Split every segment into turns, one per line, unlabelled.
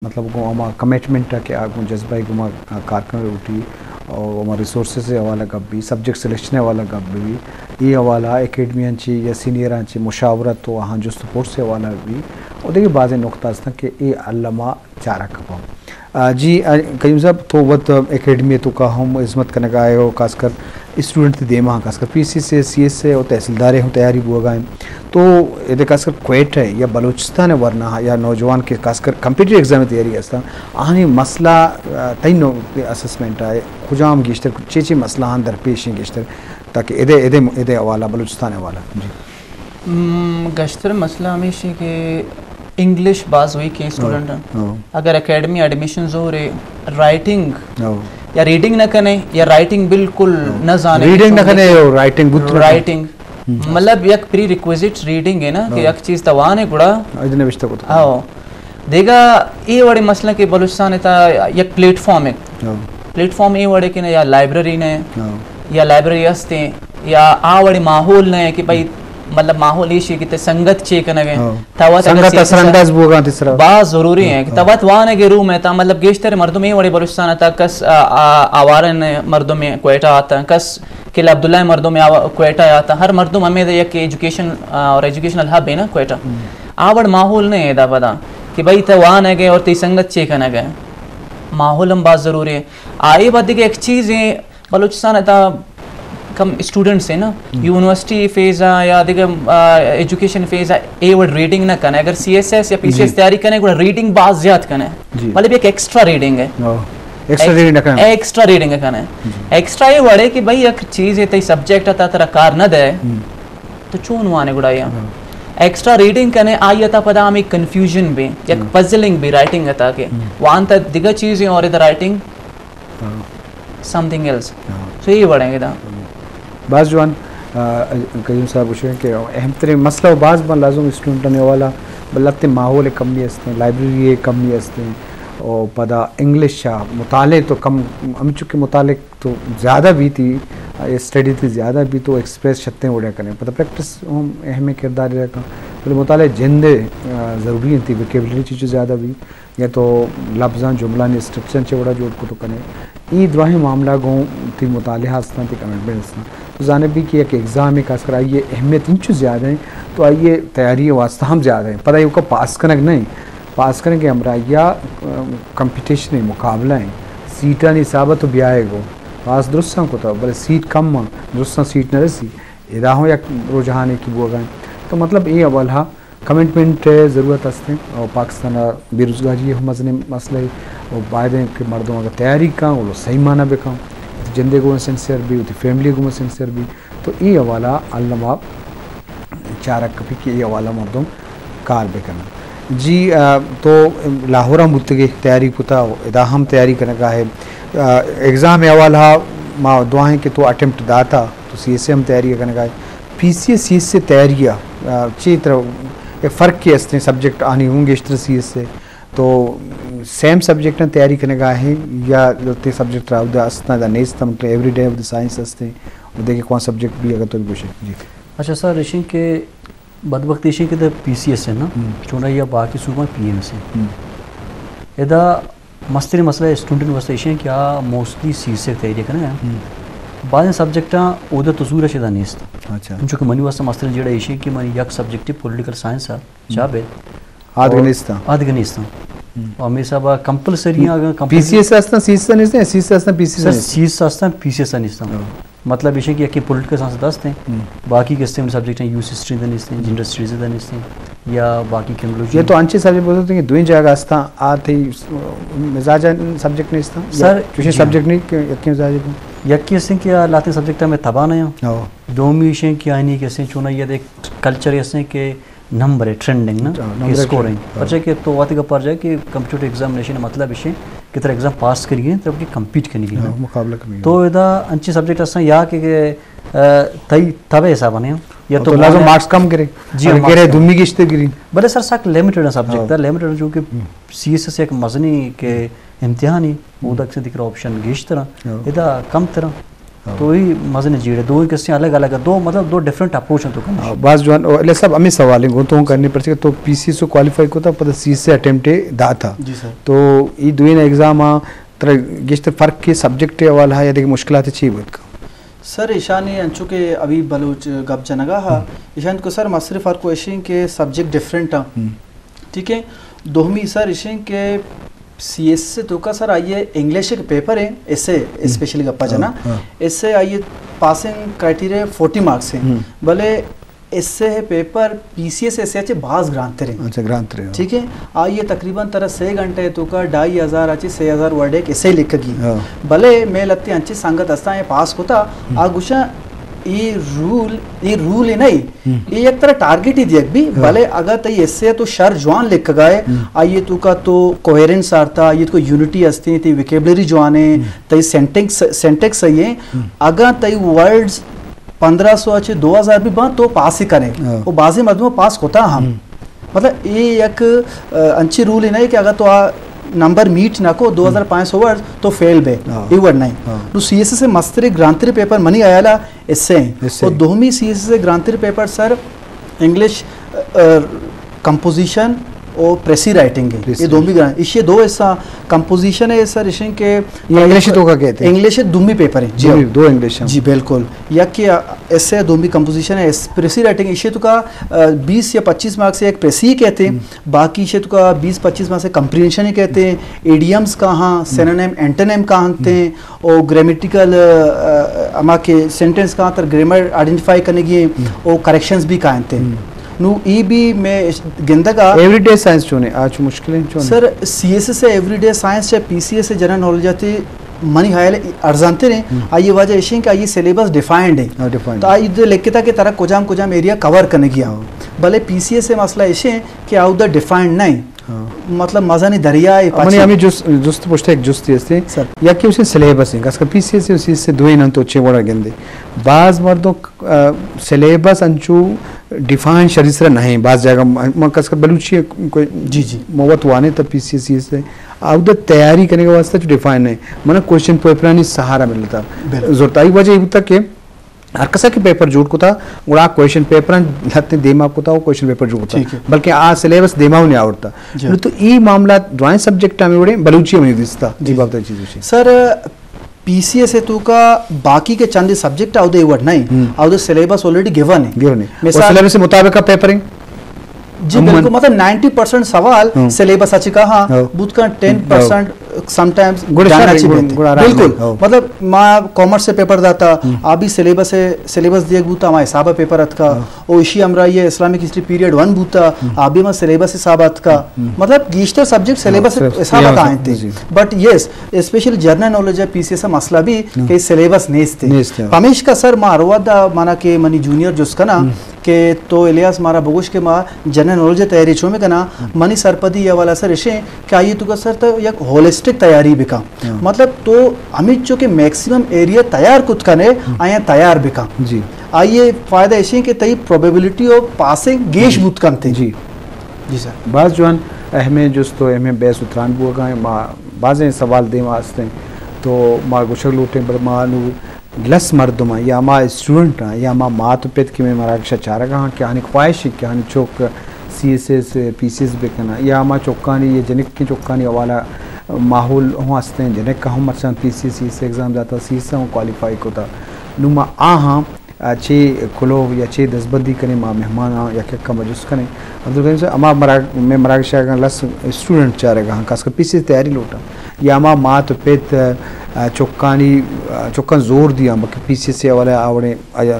मतलब को कमिटमेंट के आगू जज्बा गुमा कारकन उठी और रिसोर्सेस से हवाला कब भी सब्जेक्ट सिलेक्शन हवाला कब भी ये हवाला एकेडमियन या सीनियर मुशावरत तो वहाँ जो सपोर्ट से हवाला भी और देखिए बाज़ नुकता कि ये अल्लामा चारा कपाओ जी कहीं साहब तो वत एकेडमी तो का हम इज़्ज़त करने का आए हो खासकर स्टूडेंट दे माँ खासकर पीसी से सीएस से और तहसीलदार हम तैयारी बुआ तो ये खासकर क्वेट है या बलूचिस्तान है वरना या नौजवान के खासकर कम्पिटिटिव एग्जाम तैयारी है आने मसला तय असेसमेंट है खुजाम गिश्तर चेचे मसला दरपेश गिश्तर ताकि इधे इधे इधे हवाला बलूचिस्तान हवाला जी
गश्तर मसला हमेशा के इंग्लिश बाज हुई के स्टूडेंट अगर एकेडमी एडमिशन हो रहे राइटिंग या रीडिंग न कने या राइटिंग बिल्कुल न जाने
रीडिंग न कने राइटिंग
राइटिंग मतलब एक प्री रिक्विजिट रीडिंग है ना कि एक चीज तवाने गुड़ा
इतने विश्त को
आओ देगा ये बड़े मसले के बलूचिस्तान था एक प्लेटफॉर्म है प्लेटफॉर्म ये बड़े के ना या लाइब्रेरी ने या लाइब्रेरी हस्ते या आ बड़े माहौल ने कि भाई मतलब माहौल ये कि संगत चे कनगे तवत
संगत असरअंदाज बुगा तीसरा
बात जरूरी है कि तवत वाने के रूम है ता मतलब गेश्तर मर्दों में बड़े बलूचिस्तान था कस आवारन मर्दों में क्वेटा आता कस किला अब्दुल्ला मर्दों में क्वेटा आता हर मर्दों में ये कि एजुकेशन और एजुकेशनल हब है ना क्वेटा आवड़ माहौल नहीं है दा पता कि भाई तो वान है और ती संगत चे कनगे माहौल हम बात जरूरी है आई बात एक चीज है बलूचिस्तान था कम स्टूडेंट्स है ना यूनिवर्सिटी फेज या देखिए education phase a word reading ना करना अगर सीएसएस या पीसीएस तैयारी करने को रीडिंग बात ज्यादा करना है मतलब एक एक्स्ट्रा रीडिंग है एक्स्ट्रा रीडिंग है करना एक्स्ट्रा ये वर्ड है कि भाई एक चीज है तई सब्जेक्ट आता तेरा कार न दे तो चून वाने गुड़ा या एक्स्ट्रा रीडिंग करने आई था पता हमें कंफ्यूजन भी एक पजलिंग भी राइटिंग आता के वहां तक दिगा चीजें और इधर राइटिंग समथिंग एल्स सो ये बढ़ेंगे था
बाज़ जवान कहीं साहब पूछे कि अहम तरह मसला बाज़ बन लाजुम स्टूडेंट ने वाला बल्लते माहौल कमी हस्ते लाइब्रेरी कमी हस्ते और पदा इंग्लिश मुताले तो कम हम चूँकि मुताले तो ज़्यादा भी थी स्टडी थी ज़्यादा भी तो एक्सप्रेस छत्ते उड़ा करें पता प्रैक्टिस हम अहम किरदार रखा तो मुताले जिंदे ज़रूरी थी वोकेबलरी चीज़ें ज़्यादा भी या तो लफ्ज़ान जुमला ने स्ट्रक्चर चौड़ा जोड़ को तो करें ई दुआही मामला गो थी मुताले हस्ता थी कमिटमेंट हस्ता तो जाने भी कि एक एग्ज़ाम है खासकर आइए अहमियत इंचू ज़्यादा है तो आइए तैयारी वास्ता हम ज़्यादा है पता है उसका पास करने नहीं पास करने के हमरा या कंपटीशन है मुकाबला है सीटा नहीं साबत तो ब्याह गो पास दुरुस्त को तो बल्कि सीट कम दुरुस्त सीट न रसी इदा हो या रुझान की वो गए तो मतलब ये अवल हा कमिटमेंट ज़रूरत हस्ते और पाकिस्तान बेरोज़गारी मसले मसले और वायदे के मर्दों अगर तैयारी का वो सही माना बेका जिंदगी को सिंसियर भी होती फैमिली को सिंसियर भी तो ये हवाला अल्लामा चारक कभी कि ये हवाला मर्दों कार बेकना जी तो लाहौर मुतगे तैयारी कुता इदा हम तैयारी करने का है एग्ज़ाम हवाला माँ दुआएं कि तो अटेम्प्ट दाता तो सी एस से हम तैयारी करने का है पीसीएस सी एस से तैयारियाँ अच्छी तरह एक फ़र्क के हस्ते सब्जेक्ट आनी होंगे इस तरह सी एस से तो सेम सब्जेक्ट में तैयारी करने का है या ते सब्जेक्ट राउदा नहीं मतलब every day of the science हस्ते और देखिए कौन सब्जेक्ट भी अगर तो पूछे जी
अच्छा सर ऋषि के बदबख्त ऋषि के तो पीसीएस है ना चुना या बाकी सूबा पीएम से इदा मस्ती मसला स्टूडेंट वस्ते ऋषि क्या मोस्टली सी से तैयारी करना बाद सब्जेक्ट उधर तसूर है नहीं
अच्छा
चूँकि मनी वास्ते मसलन जेड़ा ऋषि की मनी यक सब्जेक्ट पॉलिटिकल साइंस है चाबे आदगनिस्ता हमेशा बा कंपल्सरी अगर
पीसीएस असना सीएस नहीं सीएस असना पीसीएस
सीएस असना पीसीएस नहीं मतलब ये कि यकी पॉलिटिकल साइंस दस्ते बाकी के स्टेम सब्जेक्ट हैं यूएस हिस्ट्री दनिस्ते जेंडर स्टडीज दनिस्ते या बाकी क्रिमिनोलॉजी
ये तो अच्छे सब्जेक्ट बोलते हैं कि दुई जगह असता आते मिजाज सब्जेक्ट नहीं असता
सर
तुझे सब्जेक्ट नहीं यकी मिजाज
यकी से कि लाते सब्जेक्ट में तबा नहीं दो मिशन की आनी कैसे चुना ये एक कल्चर ऐसे के नंबर है ट्रेंडिंग ना कि स्कोरिंग पर कि तो वाती का पर जाए कि कंप्यूटर एग्जामिनेशन मतलब विषय की तरह एग्जाम पास करिए तब कि कम्पीट करने की
मुकाबला करने
तो इदा अच्छे सब्जेक्ट ऐसा या कि तई तबे ऐसा बने
या तो लाजो मार्क्स कम करे जी करे दुम्मी की इश्ते गिरी
बड़े सर साक लिमिटेड सब्जेक्ट था लिमिटेड जो कि सीएस से एक मजनी के इम्तिहान ही वो तक से दिख रहा ऑप्शन गेश तरह इदा कम तरह तो ही मजे ने जीड़े दो ही किस्से अलग अलग है, दो मतलब दो डिफरेंट अप्रोच हैं तो कम
बस जो ले सब हमें सवाल है तो करने पड़े तो पीसी से क्वालिफाई को था पता सी से अटेम्प्ट दा था
जी सर।
तो ये दुई ना एग्जाम तरह गिश्त फर्क के सब्जेक्ट वाला है या देखिए मुश्किलात अच्छी बात का
सर ईशानी अंचु के अभी बलूच गप जनगा हा ईशान को सर मसरफ फर्क को इशिंग के सब्जेक्ट डिफरेंट है ठीक है दोहमी सर इशिंग के सीएस से तो का सर आइए इंग्लिश के पेपर है इससे स्पेशली गप्पा जना इससे आइए पासिंग क्राइटेरिया 40 मार्क्स हैं भले इससे है पेपर पीसीएस ऐसे अच्छे बाज ग्रांत रहे
अच्छा ग्रांत रहे
ठीक है आइए तकरीबन तरह 6 घंटे तो का 2500 अच्छे 6000 वर्ड एक ऐसे लिखेगी भले मैं लगती अच्छी संगत अस्ता है पास होता आगुशा ये रूल है नहीं ये एक तरह टारगेट ही दिया भी भले अगर तई ऐसे तो शर जवान लिख गए आइए तो का तो कोहेरेंस आता ये तो यूनिटी अस्ती थी विकेबलरी जवान है तई सेंटेक्स सही है अगर तई वर्ड्स 1500 अच्छे 2000 भी बात तो पास ही करें वो बाजी मजमू पास होता हम मतलब ये एक अच्छी रूल ही नहीं कि अगर तो नंबर मीट ना को 2500 वर्ड तो फेल बे ये वर्ड नहीं तो सीएससी से मस्तरी ग्रांतरी पेपर मनी आयाला इससे और दोहमी सीएससी से ग्रांतरी पेपर सर इंग्लिश कंपोजिशन और प्रेसी राइटिंग है ये दोनों भी इसे दो ऐसा कंपोजिशन है सर इशिंग के
इंग्लिश तो का कहते हैं
इंग्लिश दुम्मी पेपर है
जी दो इंग्लिश
जी बिल्कुल या कि ऐसे दोनों भी कंपोजिशन है प्रेसी राइटिंग इसे तो का 20 या 25 मार्क्स से एक प्रेसी कहते हैं बाकी इसे तो का 20-25 मार्क्स से कंप्रीहेंशन ही कहते हैं एडियम्स कहाँ सिनोनिम एंटोनिम कहाँ होते हैं और ग्रामेटिकल अमा के सेंटेंस कहाँ तर ग्रामर आइडेंटिफाई करने की और करेक्शंस भी कहाँ होते हैं नु ई भी मैं गिंदगा
एवरीडे साइंस चुने आज मुश्किलें चुने
सर सीएससी से एवरीडे साइंस या पीसीएस से जनरल नॉलेज आती मनी हायल अर्जानते रहे आइए वजह ऐसी कि आइए सिलेबस डिफाइंड है तो आइए लिखता है कि तरह कुजाम एरिया कवर करने किया भले पीसीएस से मसला ऐसे है कि आउट द डिफाइंड नहीं मतलब मजा नहीं दरिया
मने हमें जुस्त पुछते एक जुस्ती है सर या कि उसे सिलेबस है कसका पीसीएस से उसी से दो ही न तो अच्छे बड़ा गंदे बाज मर्दों सिलेबस अंचू डिफाइन शरीर नहीं बाज जगह कसका बलूची कोई
जी जी
मोवत वाने तब पीसीएस से अब तैयारी करने के वास्ते जो डिफाइन है मने क्वेश्चन पेपर नहीं सहारा मिलता जरूरत वजह ये तक के हर कसा के पेपर जुट को था गुड़ा क्वेश्चन पेपर लत्ते देमा को था वो क्वेश्चन पेपर जुट था बल्कि आ सिलेबस देमा नहीं आवड़ता तो ये मामला ड्राइंग सब्जेक्ट में बड़े बलूची में दिसता जी बात चीज
सर पीसीएस है तो का बाकी के चंद सब्जेक्ट आउदे वर्ड नहीं आउदे सिलेबस ऑलरेडी गिवन है
सिलेबस के मुताबिक का पेपरिंग
जी बिल्कुल मतलब 90% सवाल सिलेबस अच्छी कहा बुध का 10% समटाइम्स बिल्कुल मतलब माँ कॉमर्स से पेपर दाता अभी सिलेबस दिए बूता हमारे हिसाब पेपर अत का और इसी हमरा ये इस्लामिक हिस्ट्री पीरियड 1 बूता अभी मैं सिलेबस हिसाब अत का मतलब गीस्टर सब्जेक्ट सिलेबस हिसाब का आते but yes specially general knowledge है पीसीएस मसला भी कि सिलेबस नेस्ते हमेश का सर मारवादा माना के मनी जूनियर जिसका ना के तो इलियास मारा बगुश के माँ जनरल नॉलेज तैयारी छो में कना मनी सरपदी या वाला सर इशे क्या ये तो सर तो एक होलिस्टिक तैयारी बिका मतलब तो अमित जो के मैक्सिमम एरिया तैयार कुछ कने आया तैयार बिका
जी
आइए फायदा इशे के तई प्रोबेबिलिटी ऑफ पासिंग गेश बुत कम थे
जी
जी सर
बाज जवान अहमे जुस तो अहमे बेस उतरान बुआ गए माँ बाजें सवाल दे वास्ते तो माँ गुशक लूटे पर माँ लस मर्दमा या मा स्टूडेंट या मा मात पेत कि मैं मराक्षा चारा कहाँ क्या हानि ख्वाहिश क्या हानि चौक सीएसएस पीसीएस बेकना या मा चौकानी ये जनिक की चौकानी वाला माहौल हो हंसते हैं जनिक का हम मर्चन पीसीएस एग्जाम जाता सीएसए हूँ क्वालिफाई को था नुमा हाँ अच्छे खुलो या अच्छे दसबंदी करें माँ मेहमान या क्या का मजूस करें अब्दुल करीम से अमा मैं मराक्षा का लस स्टूडेंट चाह रहे कहाँ खासकर पीसीएस तैयारी लौटा या अमा मात पेत चौक्कन जोर दिया बाकी पीसीएस वाले आवड़े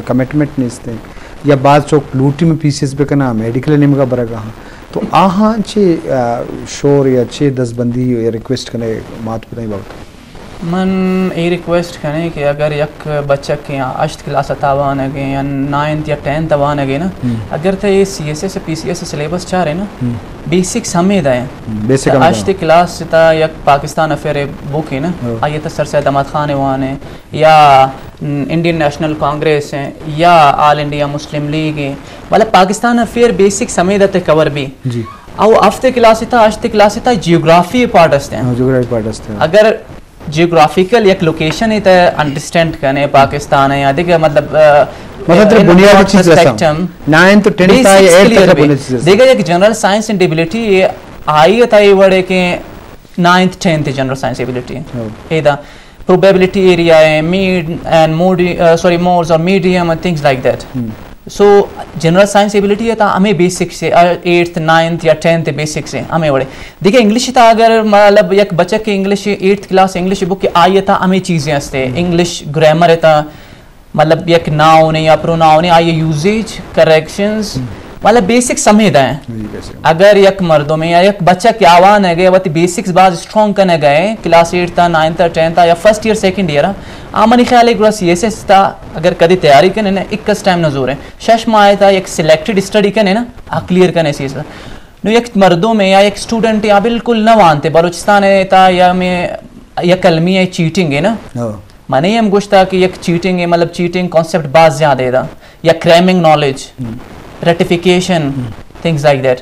कमिटमेंट नहीं इसते या बाद चौक लूटी में पीसीएस पे करना मेडिकल नेम का बरा कहाँ तो आहाँ अच्छे शोर या अच्छे दसबंदी या रिक्वेस्ट करने मात पे नहीं बात
मन ये रिक्वेस्ट करें कि अगर एक बच्चा के यहाँ 8th क्लास अतावान है या 9th या 10th अवान है ना अगर तो ये सीएसएस से पीसीएस से सिलेबस चाह रहे ना बेसिक समझ आए
बेसिक
8th क्लास से ता या पाकिस्तान अफेयर बुक है ना आइए तो सर सैयद अहमद खान वान है या इंडियन नेशनल कांग्रेस है या ऑल इंडिया मुस्लिम लीग है मतलब पाकिस्तान अफेयर बेसिक समझ आते कवर भी
जी
और 8th क्लास से 8th क्लास से जियोग्राफी पार्ट असते हैं
जियोग्राफी पार्ट असते हैं
अगर जियोग्राफिकल एक लोकेशन है तो अंडरस्टैंड करने पाकिस्तान है या देखिए मतलब
मतलब बुनियादी चीजें सम 9 to 10 था 8 तक बुनियादी चीजें
देखिए एक जनरल साइंस एंड एबिलिटी ये आई था ये वर्ड के 9th 10th general science ability एदा probability area mid and modes or medium and things like that. So general science ability है तो हमें बेसिक से 8th 9th या 10th बेसिक से हमें बड़े देखिए इंग्लिश था अगर मतलब एक बच्चा के English 8th class English book के आई था हमें चीज़ें हंसते इंग्लिश ग्रामर था मतलब एक नाउन या प्रोनाउन आई यूजेज करेक्शंस मतलब बेसिक समझता है अगर एक मर्दों में या एक बच्चा क्या आवान है गए वो बेसिक्स बाज स्ट्रॉन्ग करने गए क्लास 8 था 9th था 10th था या फर्स्ट ईयर सेकंड ईयर आमनी ख्याल है कि सीएसएस था अगर कभी तैयारी करने ना एक टाइम नजूर है शश में आया था एक सिलेक्टेड स्टडी करने ना क्लियर करने सीएसएस नो एक मर्दों में या एक स्टूडेंट या बिल्कुल न मानते बलूचिस्तान है था या में या कलमी है चीटिंग है ना माने हम गुश्ता कि एक चीटिंग है मतलब चीटिंग कॉन्सेप्ट बात ज्यादा है या cramming knowledge ratification things like that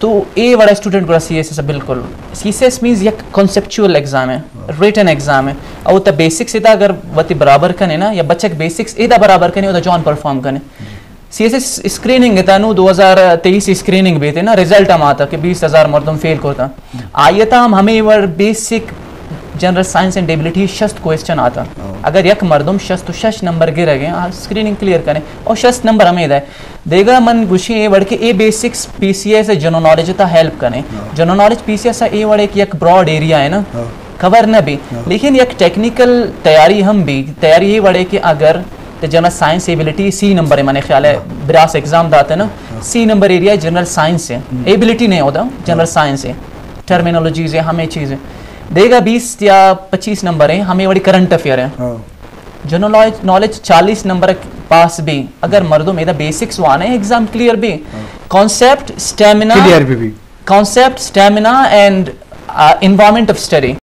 तो ये बड़ा स्टूडेंट को सीएसएस बिल्कुल सीएसएस मींस एक कॉन्सेप्चुअल एग्जाम है रिटन एग्जाम है और तो बेसिक्स इधर अगर वती बराबर करने ना या बच्चे के बेसिक्स इधर बराबर करने और जॉन परफॉर्म करने सीएसएस स्क्रीनिंग है नु 2023 स्क्रीनिंग भी थे ना रिजल्ट हम आता कि 20,000 मर्दों फेल करता आइए था हमें वर basic general science and ability शस्त क्वेश्चन आता अगर एक मर्दम शस्त तो शस्त नंबर गिर गए स्क्रीनिंग क्लियर करें और शस्त नंबर हमें है देगा मन गुशी ए वर्ड के ए बेसिक्स पीसीएस जनरल नॉलेज था हेल्प करें general knowledge PCS a word एक ब्रॉड एरिया है ना कवर न भी लेकिन एक टेक्निकल तैयारी हम भी तैयारी ये वर्ड कि अगर general science ability C number है मैंने ख्याल है ब्रास एग्जाम दाते ना C number area general science है एबिलिटी नहीं होता जनरल साइंस है टर्मिनोलॉजीज है हमें चीज़ें देगा 20 या 25 नंबर है हमें बड़ी करंट अफेयर है जनरल नॉलेज 40 नंबर पास भी अगर मर्दों में बेसिक्स वाने एग्जाम क्लियर भी concept stamina and environment of study